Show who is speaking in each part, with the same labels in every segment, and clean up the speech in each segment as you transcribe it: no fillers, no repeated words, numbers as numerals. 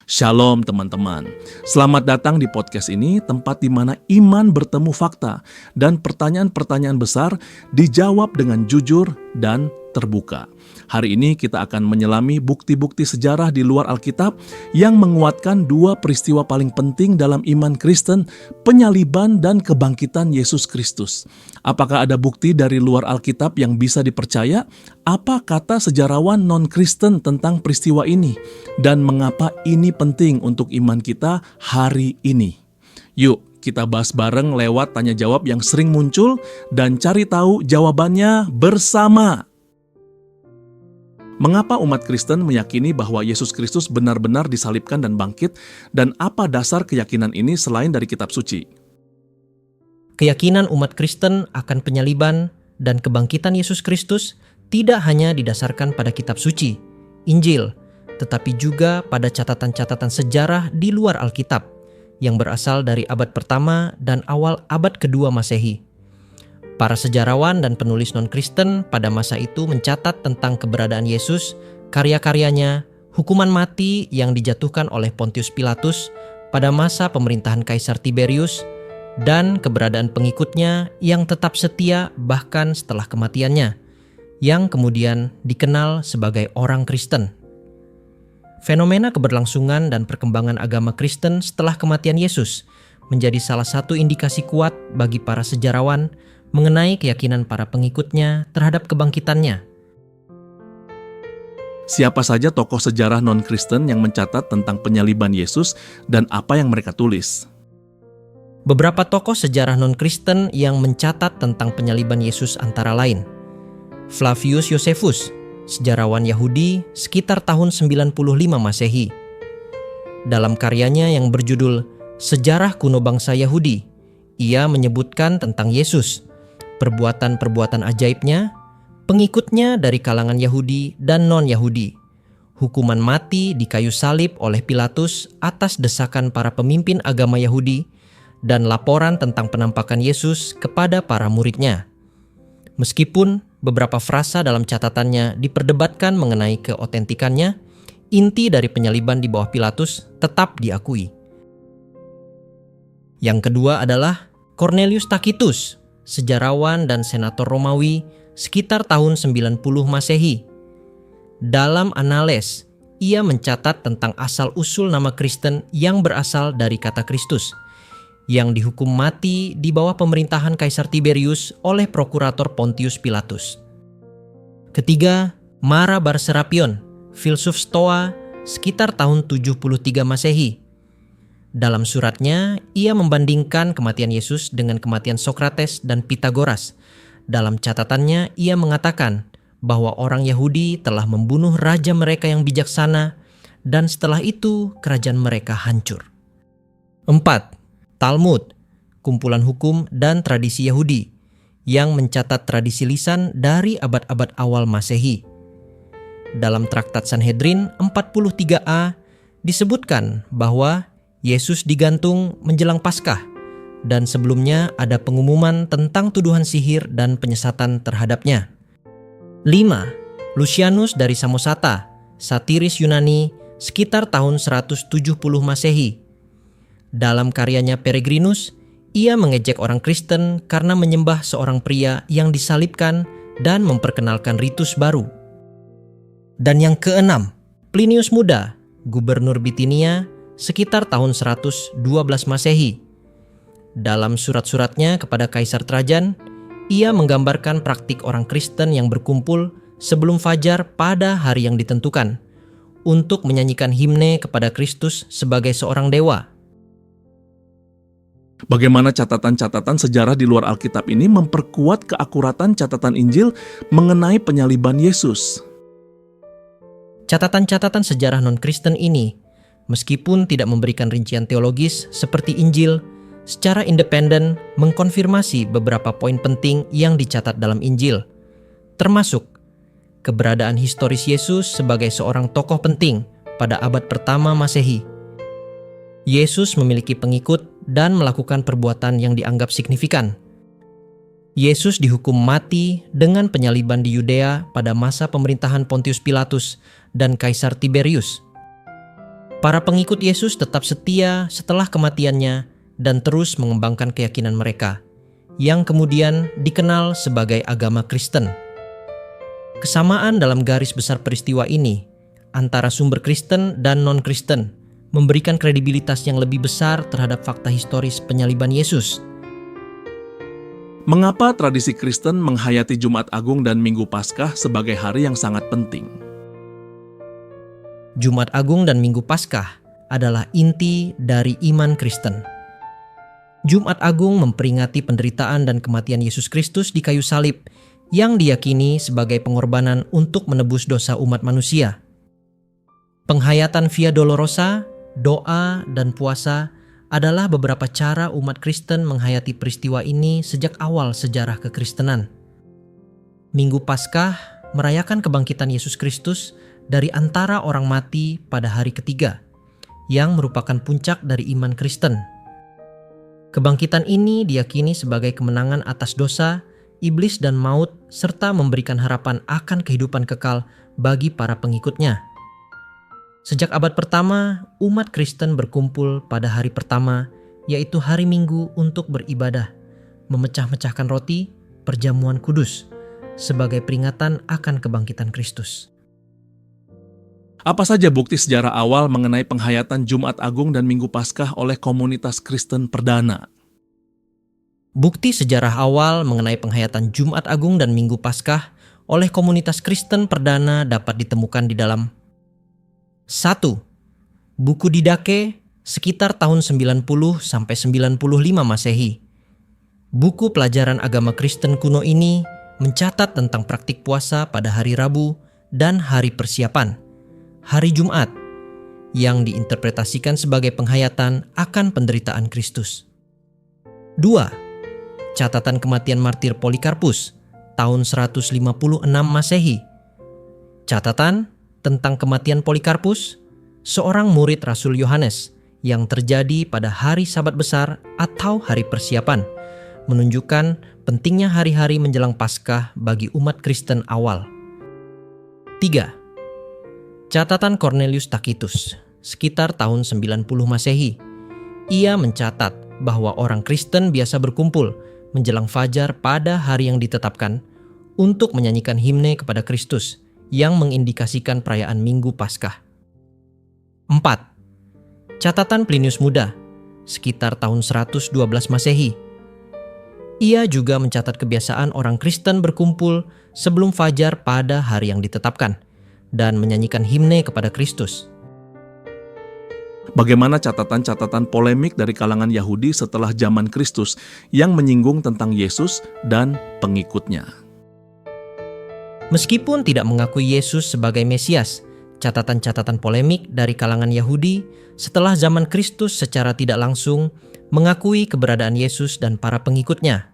Speaker 1: Shalom teman-teman. Selamat datang di podcast ini, tempat di mana iman bertemu fakta dan pertanyaan-pertanyaan besar dijawab dengan jujur dan terbuka. Hari ini kita akan menyelami bukti-bukti sejarah di luar Alkitab yang menguatkan dua peristiwa paling penting dalam iman Kristen, penyaliban dan kebangkitan Yesus Kristus. Apakah ada bukti dari luar Alkitab yang bisa dipercaya? Apa kata sejarawan non-Kristen tentang peristiwa ini? Dan mengapa ini penting untuk iman kita hari ini? Yuk, kita bahas bareng lewat tanya jawab yang sering muncul dan cari tahu jawabannya bersama. Mengapa umat Kristen meyakini bahwa Yesus Kristus benar-benar disalibkan dan bangkit, dan apa dasar keyakinan ini selain dari kitab suci?
Speaker 2: Keyakinan umat Kristen akan penyaliban dan kebangkitan Yesus Kristus tidak hanya didasarkan pada kitab suci, Injil, tetapi juga pada catatan-catatan sejarah di luar Alkitab yang berasal dari abad pertama dan awal abad kedua Masehi. Para sejarawan dan penulis non-Kristen pada masa itu mencatat tentang keberadaan Yesus, karya-karyanya, hukuman mati yang dijatuhkan oleh Pontius Pilatus pada masa pemerintahan Kaisar Tiberius, dan keberadaan pengikutnya yang tetap setia bahkan setelah kematiannya, yang kemudian dikenal sebagai orang Kristen. Fenomena keberlangsungan dan perkembangan agama Kristen setelah kematian Yesus menjadi salah satu indikasi kuat bagi para sejarawan mengenai keyakinan para pengikutnya terhadap kebangkitannya.
Speaker 1: Siapa saja tokoh sejarah non-Kristen yang mencatat tentang penyaliban Yesus dan apa yang mereka tulis?
Speaker 2: Beberapa tokoh sejarah non-Kristen yang mencatat tentang penyaliban Yesus antara lain: Flavius Josephus, sejarawan Yahudi sekitar tahun 95 Masehi. Dalam karyanya yang berjudul Sejarah Kuno Bangsa Yahudi, ia menyebutkan tentang Yesus, perbuatan-perbuatan ajaibnya, pengikutnya dari kalangan Yahudi dan non-Yahudi, hukuman mati di kayu salib oleh Pilatus atas desakan para pemimpin agama Yahudi, dan laporan tentang penampakan Yesus kepada para muridnya. Meskipun beberapa frasa dalam catatannya diperdebatkan mengenai keotentikannya, inti dari penyaliban di bawah Pilatus tetap diakui. Yang kedua adalah Cornelius Tacitus, sejarawan dan senator Romawi sekitar tahun 90 Masehi. Dalam Annales, ia mencatat tentang asal-usul nama Kristen yang berasal dari kata Kristus, yang dihukum mati di bawah pemerintahan Kaisar Tiberius oleh prokurator Pontius Pilatus. Ketiga, Mara Bar Serapion, filsuf Stoa sekitar tahun 73 Masehi. Dalam suratnya, ia membandingkan kematian Yesus dengan kematian Sokrates dan Pitagoras. Dalam catatannya, ia mengatakan bahwa orang Yahudi telah membunuh raja mereka yang bijaksana, dan setelah itu kerajaan mereka hancur. 4. Talmud, kumpulan hukum dan tradisi Yahudi, yang mencatat tradisi lisan dari abad-abad awal Masehi. Dalam traktat Sanhedrin 43a disebutkan bahwa Yesus digantung menjelang Paskah, dan sebelumnya ada pengumuman tentang tuduhan sihir dan penyesatan terhadapnya. 5. Lucianus dari Samosata, satiris Yunani sekitar tahun 170 Masehi. Dalam karyanya Peregrinus, ia mengejek orang Kristen karena menyembah seorang pria yang disalibkan dan memperkenalkan ritus baru. Dan yang keenam, Plinius Muda, gubernur Bitinia, sekitar tahun 112 Masehi. Dalam surat-suratnya kepada Kaisar Trajan, ia menggambarkan praktik orang Kristen yang berkumpul sebelum fajar pada hari yang ditentukan untuk menyanyikan himne kepada Kristus sebagai seorang dewa.
Speaker 1: Bagaimana catatan-catatan sejarah di luar Alkitab ini memperkuat keakuratan catatan Injil mengenai penyaliban Yesus?
Speaker 2: Catatan-catatan sejarah non-Kristen ini, meskipun tidak memberikan rincian teologis seperti Injil, secara independen mengkonfirmasi beberapa poin penting yang dicatat dalam Injil, termasuk keberadaan historis Yesus sebagai seorang tokoh penting pada abad pertama Masehi. Yesus memiliki pengikut dan melakukan perbuatan yang dianggap signifikan. Yesus dihukum mati dengan penyaliban di Yudea pada masa pemerintahan Pontius Pilatus dan Kaisar Tiberius. Para pengikut Yesus tetap setia setelah kematiannya dan terus mengembangkan keyakinan mereka, yang kemudian dikenal sebagai agama Kristen. Kesamaan dalam garis besar peristiwa ini antara sumber Kristen dan non-Kristen memberikan kredibilitas yang lebih besar terhadap fakta historis penyaliban Yesus.
Speaker 1: Mengapa tradisi Kristen menghayati Jumat Agung dan Minggu Paskah sebagai hari yang sangat penting?
Speaker 2: Jumat Agung dan Minggu Paskah adalah inti dari iman Kristen. Jumat Agung memperingati penderitaan dan kematian Yesus Kristus di kayu salib yang diyakini sebagai pengorbanan untuk menebus dosa umat manusia. Penghayatan Via Dolorosa, doa, dan puasa adalah beberapa cara umat Kristen menghayati peristiwa ini sejak awal sejarah kekristenan. Minggu Paskah merayakan kebangkitan Yesus Kristus dari antara orang mati pada hari ketiga, yang merupakan puncak dari iman Kristen. Kebangkitan ini diyakini sebagai kemenangan atas dosa, iblis dan maut, serta memberikan harapan akan kehidupan kekal bagi para pengikutnya. Sejak abad pertama, umat Kristen berkumpul pada hari pertama, yaitu hari Minggu untuk beribadah, memecah-mecahkan roti, perjamuan kudus, sebagai peringatan akan kebangkitan Kristus.
Speaker 1: Apa saja bukti sejarah awal mengenai penghayatan Jumat Agung dan Minggu Paskah oleh komunitas Kristen perdana?
Speaker 2: Bukti sejarah awal mengenai penghayatan Jumat Agung dan Minggu Paskah oleh komunitas Kristen perdana dapat ditemukan di dalam 1. Buku Didache sekitar tahun 90-95 Masehi. Buku pelajaran agama Kristen kuno ini mencatat tentang praktik puasa pada hari Rabu dan hari persiapan, hari Jumat, yang diinterpretasikan sebagai penghayatan akan penderitaan Kristus. 2. Catatan kematian martir Polikarpus tahun 156 Masehi. Catatan tentang kematian Polikarpus, seorang murid Rasul Yohanes, yang terjadi pada hari Sabat Besar atau hari persiapan, menunjukkan pentingnya hari-hari menjelang Paskah bagi umat Kristen awal. 3. Catatan Cornelius Tacitus, sekitar tahun 90 Masehi. Ia mencatat bahwa orang Kristen biasa berkumpul menjelang fajar pada hari yang ditetapkan untuk menyanyikan himne kepada Kristus yang mengindikasikan perayaan Minggu Paskah. 4. Catatan Plinius Muda, sekitar tahun 112 Masehi. Ia juga mencatat kebiasaan orang Kristen berkumpul sebelum fajar pada hari yang ditetapkan dan menyanyikan himne kepada Kristus.
Speaker 1: Bagaimana catatan-catatan polemik dari kalangan Yahudi setelah zaman Kristus yang menyinggung tentang Yesus dan pengikutnya?
Speaker 2: Meskipun tidak mengakui Yesus sebagai Mesias, catatan-catatan polemik dari kalangan Yahudi setelah zaman Kristus secara tidak langsung mengakui keberadaan Yesus dan para pengikutnya.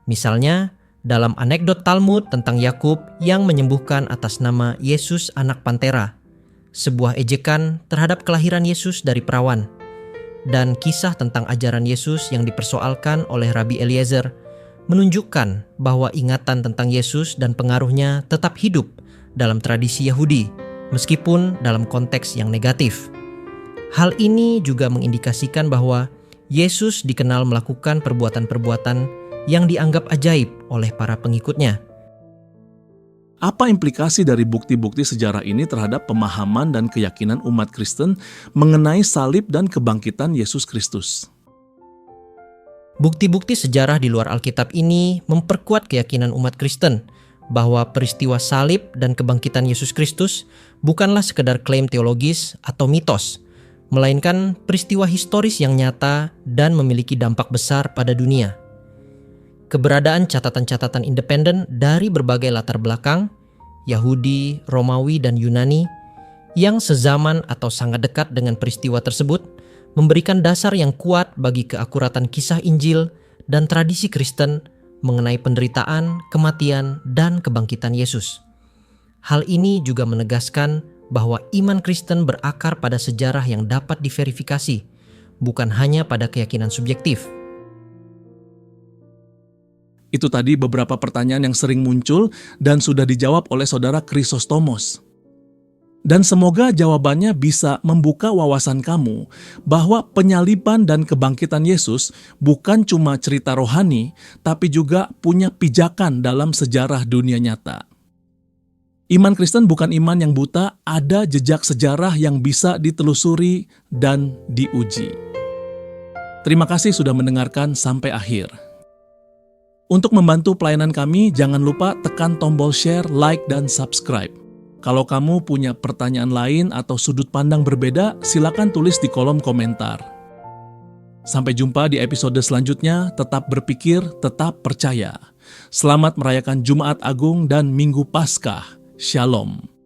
Speaker 2: Misalnya, dalam anekdot Talmud tentang Yakub yang menyembuhkan atas nama Yesus anak pantera, sebuah ejekan terhadap kelahiran Yesus dari perawan, dan kisah tentang ajaran Yesus yang dipersoalkan oleh Rabi Eliezer menunjukkan bahwa ingatan tentang Yesus dan pengaruhnya tetap hidup dalam tradisi Yahudi, meskipun dalam konteks yang negatif. Hal ini juga mengindikasikan bahwa Yesus dikenal melakukan perbuatan-perbuatan yang dianggap ajaib oleh para pengikutnya.
Speaker 1: Apa implikasi dari bukti-bukti sejarah ini terhadap pemahaman dan keyakinan umat Kristen mengenai salib dan kebangkitan Yesus Kristus?
Speaker 2: Bukti-bukti sejarah di luar Alkitab ini memperkuat keyakinan umat Kristen bahwa peristiwa salib dan kebangkitan Yesus Kristus bukanlah sekedar klaim teologis atau mitos, melainkan peristiwa historis yang nyata dan memiliki dampak besar pada dunia. Keberadaan catatan-catatan independen dari berbagai latar belakang, Yahudi, Romawi, dan Yunani, yang sezaman atau sangat dekat dengan peristiwa tersebut, memberikan dasar yang kuat bagi keakuratan kisah Injil dan tradisi Kristen mengenai penderitaan, kematian, dan kebangkitan Yesus. Hal ini juga menegaskan bahwa iman Kristen berakar pada sejarah yang dapat diverifikasi, bukan hanya pada keyakinan subjektif.
Speaker 1: Itu tadi beberapa pertanyaan yang sering muncul dan sudah dijawab oleh saudara Chrysostomos. Dan semoga jawabannya bisa membuka wawasan kamu bahwa penyaliban dan kebangkitan Yesus bukan cuma cerita rohani, tapi juga punya pijakan dalam sejarah dunia nyata. Iman Kristen bukan iman yang buta, ada jejak sejarah yang bisa ditelusuri dan diuji. Terima kasih sudah mendengarkan sampai akhir. Untuk membantu pelayanan kami, jangan lupa tekan tombol share, like, dan subscribe. Kalau kamu punya pertanyaan lain atau sudut pandang berbeda, silakan tulis di kolom komentar. Sampai jumpa di episode selanjutnya, tetap berpikir, tetap percaya. Selamat merayakan Jumat Agung dan Minggu Paskah. Shalom.